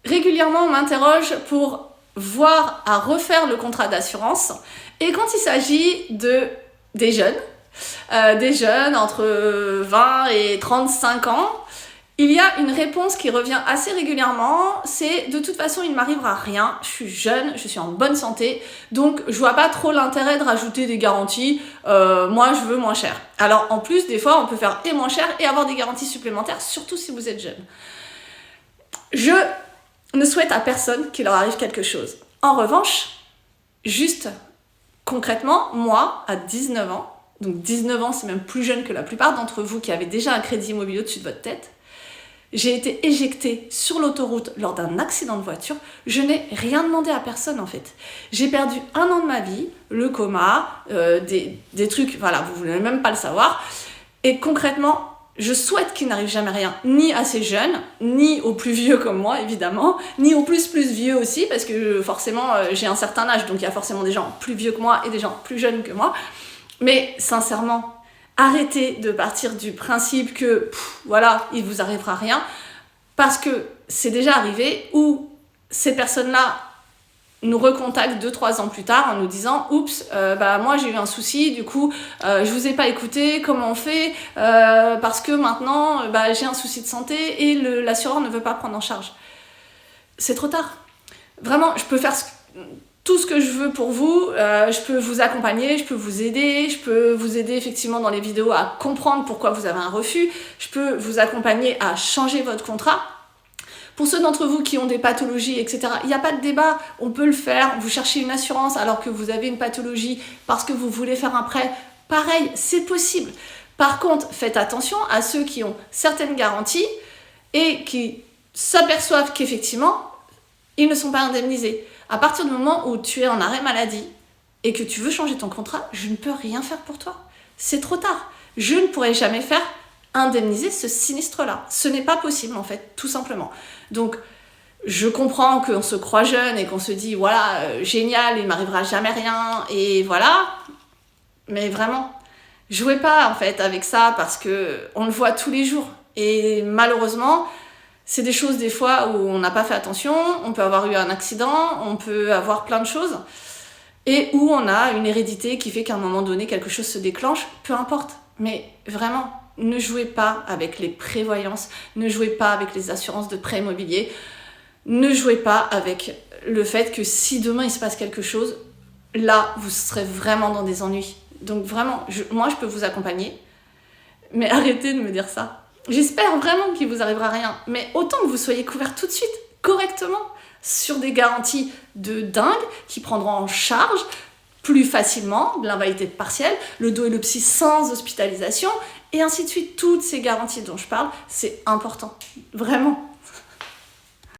régulièrement, on m'interroge pour voir à refaire le contrat d'assurance. Et quand il s'agit des jeunes entre 20 et 35 ans, il y a une réponse qui revient assez régulièrement, c'est de toute façon il ne m'arrivera rien, je suis jeune, je suis en bonne santé, donc je vois pas trop l'intérêt de rajouter des garanties, moi je veux moins cher. Alors en plus des fois on peut faire et moins cher et avoir des garanties supplémentaires, surtout si vous êtes jeune. Je ne souhaite à personne qu'il leur arrive quelque chose. En revanche, juste concrètement, moi à 19 ans, donc 19 ans c'est même plus jeune que la plupart d'entre vous qui avez déjà un crédit immobilier au-dessus de votre tête, j'ai été éjectée sur l'autoroute lors d'un accident de voiture. Je n'ai rien demandé à personne en fait. J'ai perdu 1 an de ma vie, le coma, des trucs, voilà, vous ne voulez même pas le savoir. Et concrètement, je souhaite qu'il n'arrive jamais rien, ni à ces jeunes, ni aux plus vieux comme moi évidemment, ni aux plus vieux aussi, parce que forcément j'ai un certain âge, donc il y a forcément des gens plus vieux que moi et des gens plus jeunes que moi. Mais sincèrement, arrêtez de partir du principe que, voilà, il vous arrivera rien, parce que c'est déjà arrivé où ces personnes-là nous recontactent 2-3 ans plus tard en nous disant « Oups, moi j'ai eu un souci, du coup, je vous ai pas écouté, comment on fait parce que maintenant, j'ai un souci de santé et l'assureur ne veut pas prendre en charge. » C'est trop tard. Vraiment, je peux faire tout ce que je veux pour vous, je peux vous accompagner, je peux vous aider effectivement dans les vidéos à comprendre pourquoi vous avez un refus, je peux vous accompagner à changer votre contrat. Pour ceux d'entre vous qui ont des pathologies, etc., il n'y a pas de débat, on peut le faire, vous cherchez une assurance alors que vous avez une pathologie parce que vous voulez faire un prêt, pareil, c'est possible. Par contre, faites attention à ceux qui ont certaines garanties et qui s'aperçoivent qu'effectivement, ils ne sont pas indemnisés. À partir du moment où tu es en arrêt maladie et que tu veux changer ton contrat, je ne peux rien faire pour toi. C'est trop tard. Je ne pourrai jamais faire indemniser ce sinistre-là. Ce n'est pas possible, en fait, tout simplement. Donc, je comprends qu'on se croit jeune et qu'on se dit, voilà, génial, il ne m'arrivera jamais rien, et voilà. Mais vraiment, jouez pas, en fait, avec ça, parce qu'on le voit tous les jours. Et malheureusement, c'est des choses, des fois, où on n'a pas fait attention, on peut avoir eu un accident, on peut avoir plein de choses, et où on a une hérédité qui fait qu'à un moment donné, quelque chose se déclenche, peu importe. Mais vraiment, ne jouez pas avec les prévoyances, ne jouez pas avec les assurances de prêt immobilier, ne jouez pas avec le fait que si demain il se passe quelque chose, là, vous serez vraiment dans des ennuis. Donc vraiment, moi je peux vous accompagner, mais arrêtez de me dire ça. J'espère vraiment qu'il vous arrivera rien, mais autant que vous soyez couvert tout de suite, correctement, sur des garanties de dingue qui prendront en charge plus facilement l'invalidité partielle, le dos et le psy sans hospitalisation, et ainsi de suite. Toutes ces garanties dont je parle, c'est important, vraiment.